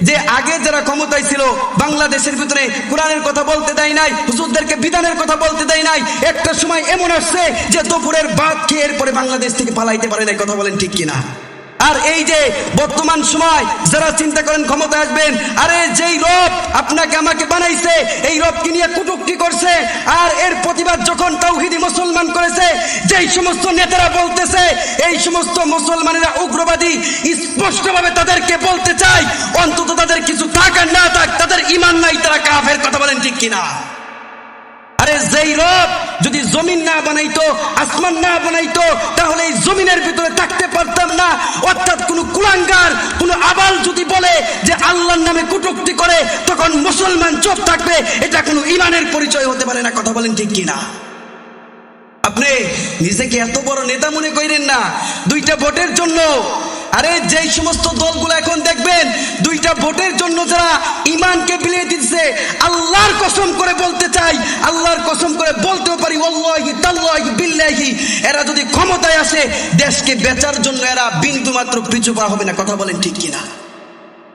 যে আগে যারা ক্ষমতায় ছিল বাংলাদেশের ভিতরে কোরআনের কথা বলতে দেয় নাই, হুজুরদেরকে বিধানের কথা বলতে দেয় নাই। একটা সময় এমন আসছে যে দুপুরের ভাত খেয়ে এরপরে বাংলাদেশ থেকে পালাইতে পারে নাই। কথা বলেন ঠিক কিনা? আর এই যে বর্তমান সময় যারা চিন্তা করেন ক্ষমতা আসবেন, আরে যেই রব আপনাকে আমাকে বানাইছে এই রবকে নিয়ে কটূক্তি করছে, আর এর প্রতিবাদ যখন তাওহীদি মুসলমান করেছে, যেই সমস্ত নেতারা বলতেছে এই সমস্ত মুসলমানেরা উগ্রবাদী, স্পষ্টভাবে তাদেরকে বলতে চাই অন্তত তাদের কিছু থাক আর না থাক তাদের ঈমান নাই, তারা কাফের। কথা বলেন ঠিক কিনা? আরে যেই রব যদি জমিন না বানাইতো, আসমান না বানাইতো, তাহলে এই জমিনের ভিতরে থাকতে পারতাম না। অর্থাৎ কোন কুলাঙ্গার, কোন আবাল যদি বলে যে আল্লাহর নামে কটূক্তি করে, তখন মুসলমান চুপ থাকবে। এটা কোনো ঈমানের পরিচয় হতে পারে না। কথা বলেন ঠিক কিনা? আপনি নিজেকে এত বড় নেতা মনে করেন না দুইটা ভোটের জন্য। আরে যেই সমস্ত দলগুলো এখন দেখবেন দুইটা ভোটের জন্য যারা ঈমানকে বিলিয়ে দিচ্ছে, আল্লাহর কসম করে বলতে চাই, আল্লাহর কসম করে বলতেও পারি ওয়াল্লাহি তাল্লাহি বিল্লাহি, এরা যদি ক্ষমতায় আসে দেশকে বেচার জন্য এরা বিন্দু মাত্র পিছু পা হবে না। কথা বলেন ঠিক কিনা?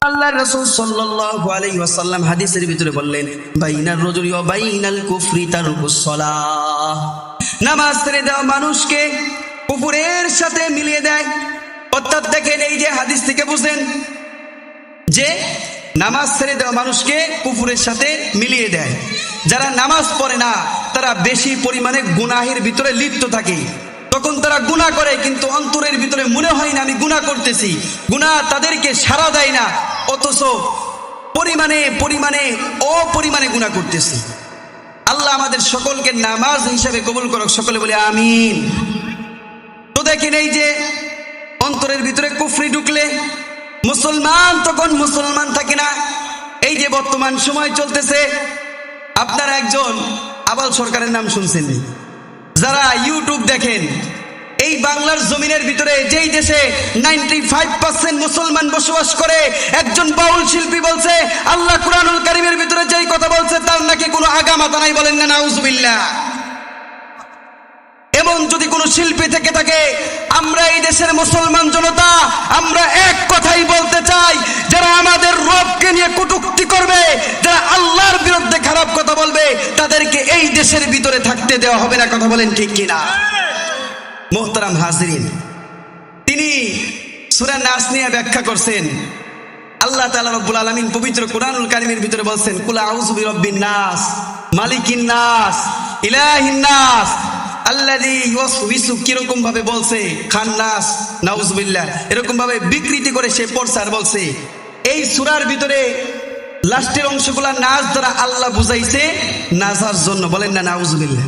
আল্লাহর রাসূল সাল্লাল্লাহু আলাইহি ওয়াসাল্লাম হাদিসের ভিতরে বললেন, বাইনার রাজুলি ওয়া বাইনাল কুফরি তারকুস সালাহ। নামাজ ছেড়ে দেওয়া মানুষকে কুফরের সাথে মিলিয়ে দেয়। অর্থাৎ দেখেন এই যে হাদিস থেকে বুঝেন যে নামাজ ছেড়ে দেওয়া মানুষকে কুফরের সাথে মিলিয়ে দেয়। যারা নামাজ পড়ে না তারা বেশি পরিমাণে গুনাহের ভিতরে লিপ্ত থাকে। তখন তারা গুনাহ করে কিন্তু অন্তরের ভিতরে মনে হয় না আমি গুনাহ করতেছি, গুনাহ তাদেরকে সাড়া দেয় না, অথচ অপরিমাণে গুনাহ করতেছি। আল্লাহ আমাদের সকলকে নামাজ হিসাবে কবুল করুক, সকলে বলে আমিন। তো দেখেন এই যে অন্তরের ভিতরে কুফরি ঢুকলে মুসলমান তখন মুসলমান থাকে না। এই যে বর্তমান সময় চলতেছে, আপনারা একজন আবাল সরকারের নাম শুনছেন? যারা ইউটিউব দেখেন, এই বাংলার জমিনের ভিতরে যেই দেশে 95% মুসলমান বসবাস করে, একজন বাউল শিল্পী বলছে আল্লাহ কুরআনুল কারীমের ভিতরে যেই কথা বলছে তার নাকি কোনো আগা মাথা নাই। বলেন না নাউজুবিল্লাহ? এমন যদি কোনো শিল্পী থেকে থাকে, আমরা এই দেশের মুসলমান জনতা আমরা এক কথাই বলতে চাই, যারা আমাদের রবকে নিয়ে কটূক্তি করবে, যারা আল্লাহর বিরুদ্ধে খারাপ কথা বলবে, তাদেরকে এই দেশের ভিতরে থাকতে দেওয়া হবে না। কথা বলেন ঠিক কিনা? মুহতারাম হাজিরিন, তিনি সূরা নাস নিয়ে ব্যাখ্যা করছেন। আল্লাহ তাআলা রব্বুল আলামিন পবিত্র কুরআনুল কারীমের ভিতরে বলছেন, কুল আউযু বিরাব্বিন নাস মালিকিন নাস ইলাহিন নাস আল্লাযী ইউওয়াসওয়িসু। কিরকম ভাবে বলছে? খান্নাস, নাউজুবিল্লাহ, এরকম ভাবে বিকৃতি করে সে পড়ছে আর বলছে। এই সূরার ভিতরে লাস্টের অংশগুলা নাস দ্বারা আল্লাহ বুঝাইছে নাসার জন্য। বলেন না নাউজুবিল্লাহ?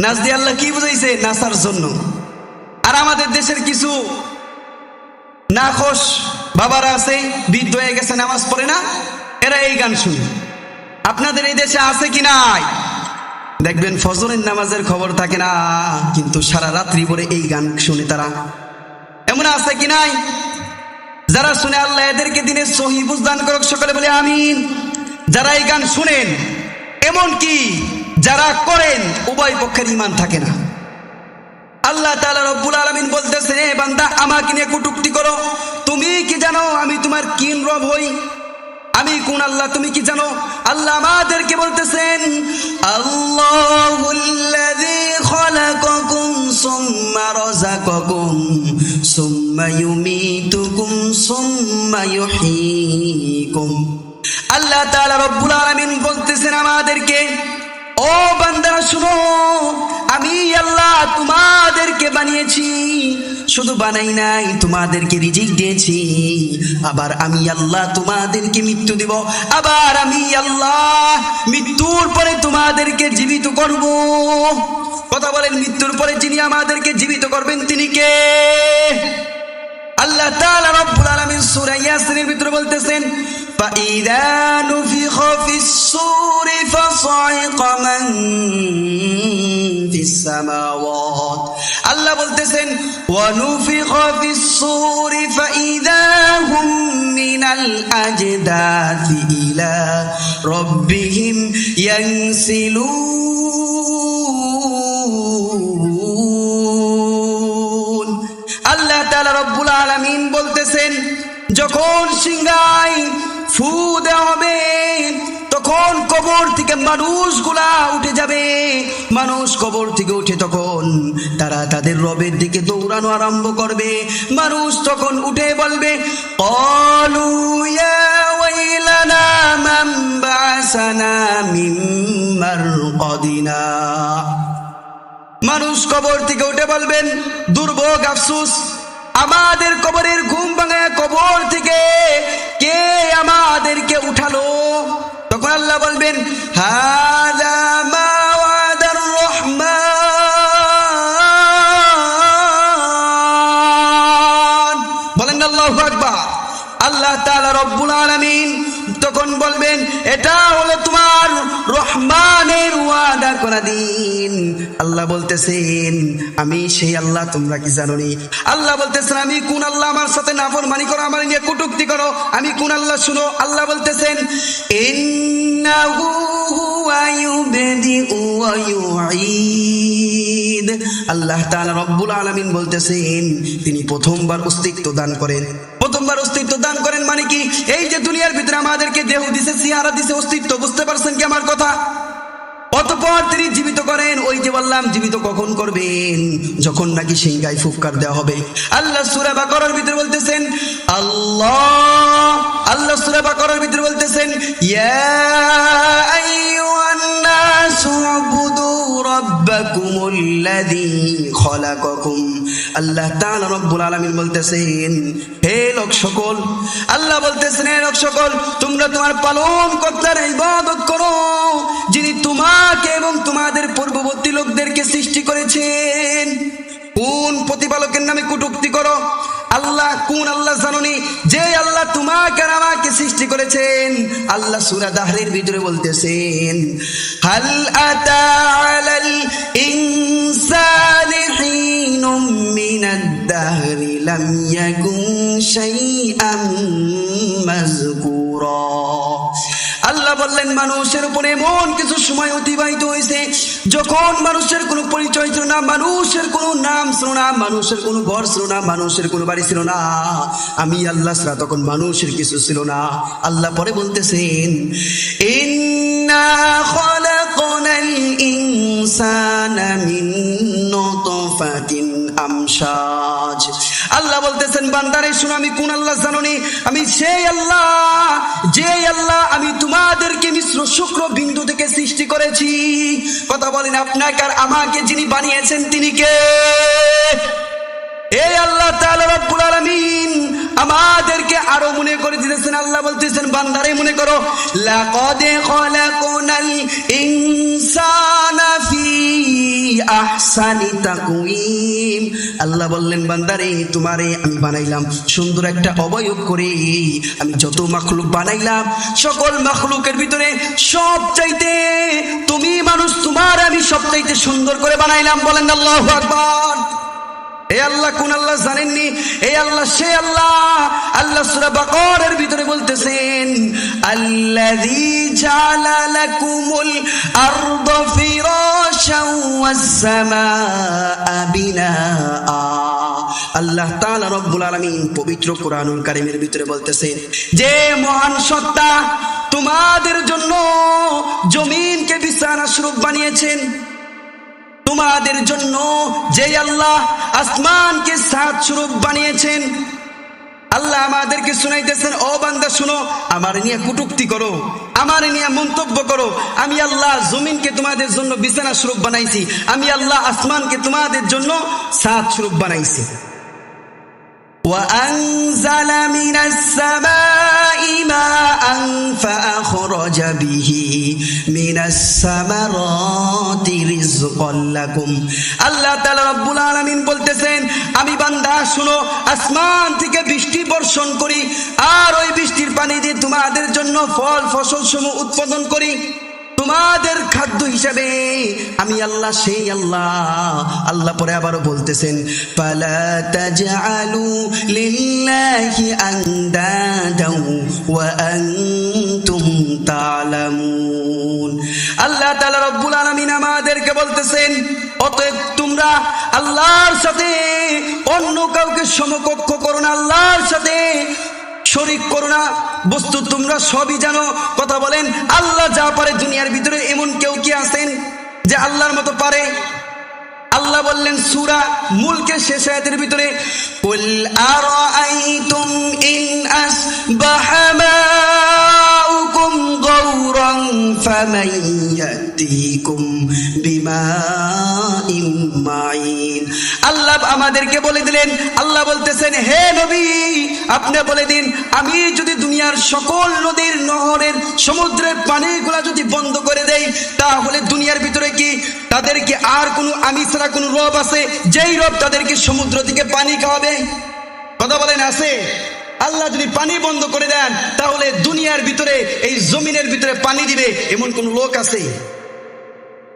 নাস দিয়ে আল্লাহ কি বুঝাইছে? নাসার জন্য। আর আমাদের দেশের কিছু নাখোশ বাবারা আছে, বৃদ্ধ হয়ে গেছে, নামাজ পড়ে না, এরা এই গান শুনে। আপনাদের এই দেশে আছে কি নাই? দেখবেন ফজরের নামাজের খবর থাকে না, কিন্তু সারা রাত্রি ভরে এই গান শুনে তারা। এমন আছে কি নাই? যারা শুনে আল্লাহ এদেরকে দিনে সহি বুঝ দান করুক, সকলে বলে আমিন। যারা এই গান শুনেন, এমন কি যারা করেন, উভয় পক্ষের ঈমান থাকে না। আল্লাহ তাআলা রব্বুল আলামিন বলতেছে, হে বান্দা আমাকে নিয়ে কটূক্তি করো, তুমি কি জানো আমি তোমার কিন রব হই? আমি কোন আল্লাহ তুমি কি জানো? আল্লাহ আমাদেরকে বলতেছেন, আল্লাহুল্লাযী খালাকাকুম সুম্মা রাযাকাকুম সুম্মা ইউমীতুকুম সুম্মা ইউহয়ীকুম। আল্লাহ তাআলা রব্বুল আলামিন বলতেছেন আমাদেরকে, ও বান্দারা শুনো, আমি আল্লাহ তোমাদেরকে বানিয়েছি, শুধু বানাই নাই, তোমাদেরকে রিজিক দিয়েছি। আবার আমি আল্লাহ তোমাদেরকে মৃত্যু দিব, আবার আমি আল্লাহ মৃত্যুর পরে তোমাদেরকে জীবিত করব। কথা বলেন, মৃত্যুর পরে যিনি আমাদেরকে জীবিত করবেন তিনি কে? আল্লাহ তাআলা রব্বুল আলামিন সূরা ইয়াসিনের ভিতরে বলতেছেন, فَإِذَا نُفِخَ فِي الصُّورِ فَصَعِقَ مَن فِي السَّمَاوَاتِ। আল্লাহ বলতেছেন, وَنُفِخَ فِي الصُّورِ فَإِذَا هُم مِّنَ الْأَجْدَاثِ إِلَى رَبِّهِمْ يَنسِلُونَ। আল্লাহ তাআলা রব্বুল আলামিন বলতেছেন, যখন সিংহায় কবর থেকে মানুষগুলা উঠে যাবে, মানুষ কবর থেকে উঠে তখন তারা তাদের রবের দিকে দৌড়ানো আরম্ভ করবে। মানুষ তখন উঠে বলবে, ক্বালু ইয়া ওয়াইলানা মান বা'সানা মিন মারকাদিনা। মানুষ কবর থেকে উঠে বলবেন, দুর্ভোগ, আফসোস, আমাদের কবরের ঘুম ভাঙায় কবর থেকে কে আমাদেরকে উঠালো? তখন আল্লাহ বলবেন, হাযা মা ওয়াদার রহমান। বলেন আল্লাহু আকবার। আল্লাহ তাআলা রব্বুল আলামিন তখন বলবেন, এটা হলো তোমার রহমানের ওয়াদা করা দিন। আল্লাহ বলতেছেন, আমি সেই আল্লাহ, তোমরা কি জানোনি? আল্লাহ বলতেছেন, আমি কোন আল্লাহ? আমার সাথে নাফরমানি করো, আমার নিয়ে কটূক্তি করো, আমি কোন আল্লাহ? শুনো, আল্লাহ বলতেছেন, ইন্নাহু হুয়া ইউবদিউ ওয়া ইউঈদ। আল্লাহ তাআলা রব্বুল আলামিন বলতেছেন, তিনি প্রথমবার অস্তিত্ব দান করেন। প্রথমবার অস্তিত্ব দান করেন মানে কি? এই যে দুনিয়ার ভিতরে আমাদেরকে দেহ দিছে, চেহারা দিছে, অস্তিত্ব, বুঝতে পারছেন কি আমার কথা? অতঃপর তিনি জীবিত করেন। ওই যে বললাম, জীবিত কখন করবেন? যখন নাকি সিংহায় ফুৎকার দেওয়া হবে। আল্লাহ সূরা বাকারার ভিতরে বলতেছেন, আল্লাহ সূরা বাকারার ভিতরে বলতেছেন, ইয়া আইয়ুহান নাসু উবুদু রাব্বাকুমুল্লাযী খলাকাকুম। আল্লাহ তাআলা রব্বুল আলামিন বলতেছেন, হে লোক সকল, আল্লাহ বলতেছেন, হে লোক সকল, তোমরা তোমার পালন কর্তার ইবাদত করো, যিনি তোমাকে এবং তোমাদের পূর্ববর্তী লোকদেরকে সৃষ্টি করেছেন। কোন প্রতিপালকের নামে কটূক্তি করো? আল্লাহ কোন আল্লাহ জানোনি? যে আল্লাহ তোমাকে আর আমাকে সৃষ্টি করেছেন। আল্লাহ সূরা দাহরের ভিতরে বলতেছেন, হাল আতা আলাল ইনসানি হিনুম মিনাদ দাহরি লাম ইয়াকুন শাইআম মাযকুরা। আল্লাহ বললেন, মানুষের উপরে এমন কিছু সময় অতিবাহিত হয়েছে যখন মানুষের কোনো পরিচয় ছিল না, মানুষের কোনো নাম ছিল না, মানুষের কোনো ঘর ছিল না, মানুষের কোনো বাড়ি ছিল না। আমি আল্লাহ ছাড়া তখন মানুষের কিছু ছিল না। আল্লাহ পরে বলতেছেন, ইন্না খালাকনাল ইনসানা মিন নুতফাতিন আমশাজ। আল্লাহ বলতেছেন, বান্দারে শুনো, আমি কোন আল্লাহ জানোনি? আমি সেই আল্লাহ, যে আল্লাহ আমি তোমাদেরকে মিশ্র শুক্র বিন্দু থেকে সৃষ্টি করেছি। কথা বলেন, আপনাকে আর আমাকে যিনি বানিয়েছেন তিনি কে? এই আল্লাহ তাআলা রব্বুল আলামিন আমাদেরকে আরো মনে করে দিতেছেন। আল্লাহ বলতেছেন, বান্দারে মনে করো, লাকাদ খালাকনাল ইনসানা ফি আহসানি তাকওয়িম। আল্লাহ বললেন, বান্দারে তোমারে আমি বানাইলাম সুন্দর একটা অবয়ব করে। আমি যত মাখলুক বানাইলাম, সকল মাখলুকের ভিতরে সবচাইতে তুমি মানুষ, তোমার আমি সবচাইতে সুন্দর করে বানাইলাম। বলেন আল্লাহু আকবার। এই আল্লাহ কোন আল্লাহ জানেননি? এই আল্লাহ সে আল্লাহ। আল্লাহ সূরা বাকারার ভিতরে বলতেছেন, আল্লাযী জাআলা লাকুমুল আরদা ফিরাশাও ওয়াস সামাআ বিনাআ। আল্লাহ তাআলা রব্বুল আলামিন পবিত্র কোরআনুল কারীমের ভিতরে বলতেছেন, যে মহান সত্তা তোমাদের জন্য জমিনকে বিছানা স্বরূপ বানিয়েছেন, তোমাদের জন্য যে আল্লাহ আসমানকে ছাদ স্বরূপ বানিয়েছেন। আল্লাহ আমাদেরকে শুনাইতেছেন, ও বান্দা শুনো, আমার নিয়ে কটূক্তি করো, আমার নিয়ে মন্তব্য করো। আমি আল্লাহ জমিনকে তোমাদের জন্য বিছানা স্বরূপ বানাইছি, আমি আল্লাহ আসমানকে তোমাদের জন্য ছাদ স্বরূপ বানাইছি। وأنزل من السماء ماء فأخرج به من الثمرات رزقا لكم। আল্লাহ তাআলা রব্বুল আলামিন বলতেছেন, আমি বান্দা শুনো, আসমান থেকে বৃষ্টি বর্ষণ করি, আর ওই বৃষ্টির পানি দিয়ে তোমাদের জন্য ফল ফসল সমূহ উৎপাদন করি তোমাদের খাদ্য হিসাবে। আমি আল্লাহ সেই আল্লাহ। আল্লাহ পরে আবারও বলতেছেন, ফালা তাজআলু লিল্লাহি আনদাদা ওয়া আনতুম তা'লামুন। আল্লাহ তাআলা রব্বুল আলামিন আমাদেরকে বলতেছেন, অতএব তোমরা আল্লাহর সাথে অন্য কাউকে সমকক্ষ করো না, আল্লাহর সাথে শরীক করো না। বস্তু তোমরা সবই জানো। কথা বলেন, আল্লাহ যা পারে দুনিয়ার ভিতরে এমন কেউ কি আছেন যে আল্লাহর মতো পারে? আল্লাহ বললেন সূরা মুলকের শেষ আয়াতের ভিতরে, কুল আরাআইতুম ইন আসবাহা মাউকুম গাওরান ফামান ইয়াতিকুম বিমাইন মাইন। আল্লাহ আমাদেরকে বলে দিলেন, আল্লাহ বলতেছেন, হে নবী আপনি বলে দিন, আমি যদি দুনিয়ার সকল নদীর, নহরের, সমুদ্রের পানিগুলা যদি বন্ধ করে দেই, তাহলে দুনিয়ার ভিতরে কি তাদেরকে আর কোনো আমি ছাড়া কোনো রব আছে যেই রব তাদেরকে সমুদ্র থেকে পানি খাওয়াবে? কথা বলেন, আছে? আল্লাহ যদি পানি বন্ধ করে দেন তাহলে দুনিয়ার ভিতরে, এই জমিনের ভিতরে পানি দিবে এমন কোন লোক আছে?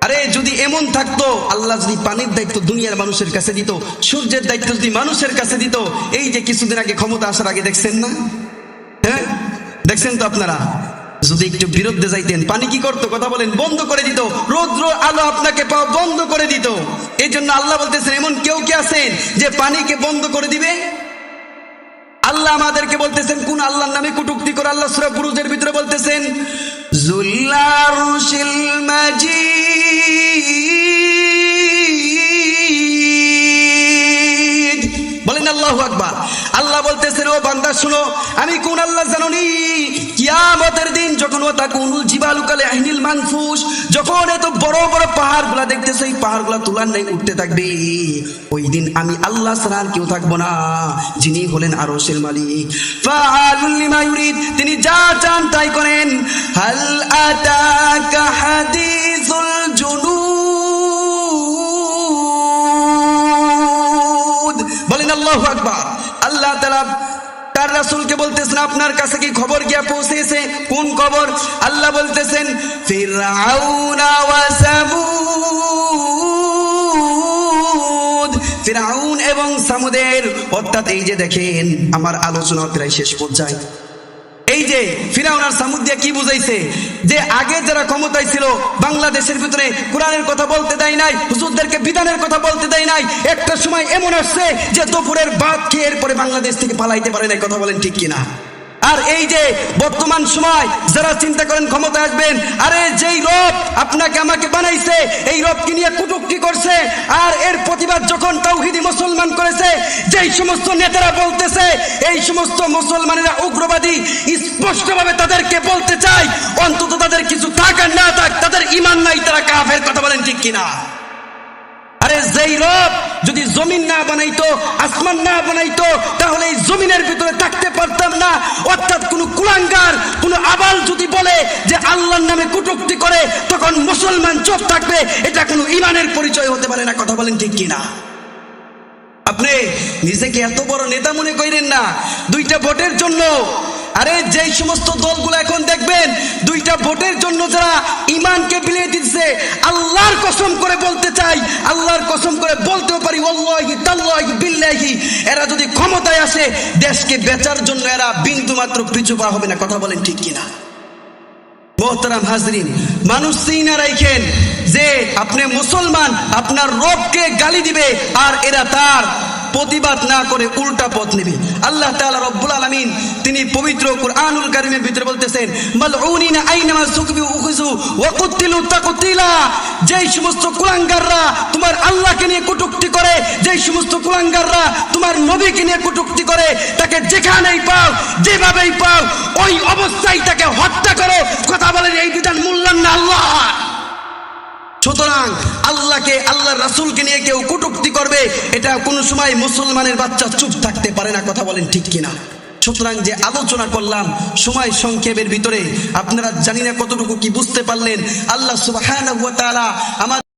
আরে যদি এমন থাকতো, আল্লাহ যদি পানির দায়িত্ব দুনিয়ার মানুষের কাছে দিত, সূর্যের দায়িত্ব যদি মানুষের কাছে দিত, এই যে কিছুদিন আগে ক্ষমতা আসার আগে দেখছেন না? হ্যাঁ, দেখছেন তো আপনারা? যদি একটু বিরুদ্ধে যাইতেন, পানি কি করতো? কথা বলেন, বন্ধ করে দিত। রৌদ্র আলো আপনাকে পাওয়া বন্ধ করে দিত। এই জন্য আল্লাহ বলতেছেন, এমন কেউ কি আছেন যে পানিকে বন্ধ করে দিবে? আল্লাহ আমাদেরকে বলতেছেন কোন আল্লাহর নামে কটূক্তি করে। আল্লাহ সূরা বুরুজের ভিতরে বলতেছেন, যুল আরশিল মাজিদ। বলেন আল্লাহু আকবার। আল্লাহ বলতেছেন, ও বান্দা শুনো, আমি কোন আল্লাহ জানোনি? কিয়ামতের দিন যখন ওয়াতাকুনুল জিবালু কাল আহিনিল মানফুস, যখন এত বড় বড় পাহাড়গুলা দেখতেছো, এই পাহাড়গুলা তুলার নাই উঠতে থাকবে, ওই দিন আমি আল্লাহ ছাড়া আর কেউ থাকবো না, যিনি হলেন আরশের মালিক। ফাআলুল লিমা ইউরিদ, তিনি যা চান তাই করেন। হাল আতাকা হাদিসুল জুনুদ। বলেন আল্লাহু আকবার। আল্লাহ তাআলা তার রাসূলকে বলতেছেন, আপনার কাছে কি খবর গিয়া পৌঁছেছে? কোন খবর? আল্লাহ বলতেছেন, ফিরআউনা ওয়া সামুদ। ফিরআউন এবং সামুদের, অর্থাৎ এই যে দেখেন আমার আলোচনা প্রায় শেষ পর্যায়ে। এই যে ফিরআউন আর সামুদ দিয়ে কি বুঝাইছে? যে আগে যারা ক্ষমতায় ছিল, বাংলাদেশের ভিতরে কোরআনের কথা বলতে দেয় নাই, হুজুরদেরকে বিধানের কথা বলতে দেয় নাই। একটা সময় এমন আসছে যে দুপুরের ভাত খেয়ে এরপরে বাংলাদেশ থেকে পালাইতে পারে নাই। কথা বলেন ঠিক কিনা? আর এই যে বর্তমান সময় যারা চিন্তা করেন ক্ষমতায় আসবেন, আরে যেই রব আপনাকে আমাকে বানাইছে এই রবকে নিয়ে কটূক্তি করছে, আর এর প্রতিবাদ যখন তাওহীদি মুসলমান করেছে, যেই সমস্ত নেতারা বলতেছে এই সমস্ত মুসলমানেরা উগ্রবাদী, স্পষ্টভাবে তাদেরকে বলতে চাই, অন্তত তাদের কিছু থাক আর না থাক, তাদের ঈমান নাই, তারা কাফের। কথা বলেন ঠিক কিনা? আরে যেই রব যদি জমিন না বানাইতো, আসমান না বানাইতো, তাহলে এই জমিনের ভিতরে থাকতে পারতাম না। অর্থাৎ কোন কুলাঙ্গার, কোন আবাল যদি বলে যে আল্লাহর নামে কটূক্তি করে, তখন মুসলমান চুপ থাকবে। এটা কোনো ঈমানের পরিচয় হতে পারে না। কথা বলেন ঠিক কিনা? আপনি নিজেকে এত বড় নেতা মনে করেন না দুইটা ভোটের জন্য। আরে যেই সমস্ত দলগুলো এখন দেখবেন দুইটা ভোটের জন্য যারা ঈমানকে বিলিয়ে দিচ্ছে, আল্লাহর কসম করে বলতে চাই, আল্লাহর কসম করে বলতেও পারি, ওয়াল্লাহি তাল্লাহি বিল্লাহি, এরা যদি ক্ষমতায় আসে দেশকে বেচার জন্য এরা বিন্দু মাত্র পিছু পা হবে না। কথা বলেন ঠিক কিনা? মোহতারাম হাজরিন, মানুষ চিনা রাখেন যে আপনি মুসলমান, আপনার রবকে গালি দিবে আর এরা তার প্রতিবাদ না করে উল্টা পথ নেবে। আল্লাহ তাআলা রব্বুল আলামিন তিনি পবিত্র কুরআনুল কারীমের ভিতরে বলতেছেন, মালউনিনা আইনামা সুকবু উখিযু ওয়া কুতিলু তাকতিলা। যেই সমস্ত কুলাঙ্গাররা তোমার আল্লাহকে নিয়ে কটূক্তি করে, যেই সমস্ত কুলাঙ্গাররা তোমার নবীকে নিয়ে কটূক্তি করে, তাকে যেখানেই পাও, যেভাবেই পাও, ওই অবস্থায় তাকে হত্যা করো। কথা বলেন, এই বিধান মূল্যায়ন না আল্লাহ। সুতরাং আল্লাহকে, আল্লাহর রাসূলকে নিয়ে কেউ কটূক্তি করবে, এটা কোনো সময় মুসলমানের বাচ্চা চুপ থাকতে পারে না। কথা বলেন ঠিক কিনা? সুতরাং যে আলোচনা করলাম সময় সংক্ষেপের ভিতরে, আপনারা জানি না কতটুকু কি বুঝতে পারলেন। আল্লাহ সুবহানাহু ওয়া তাআলা আমার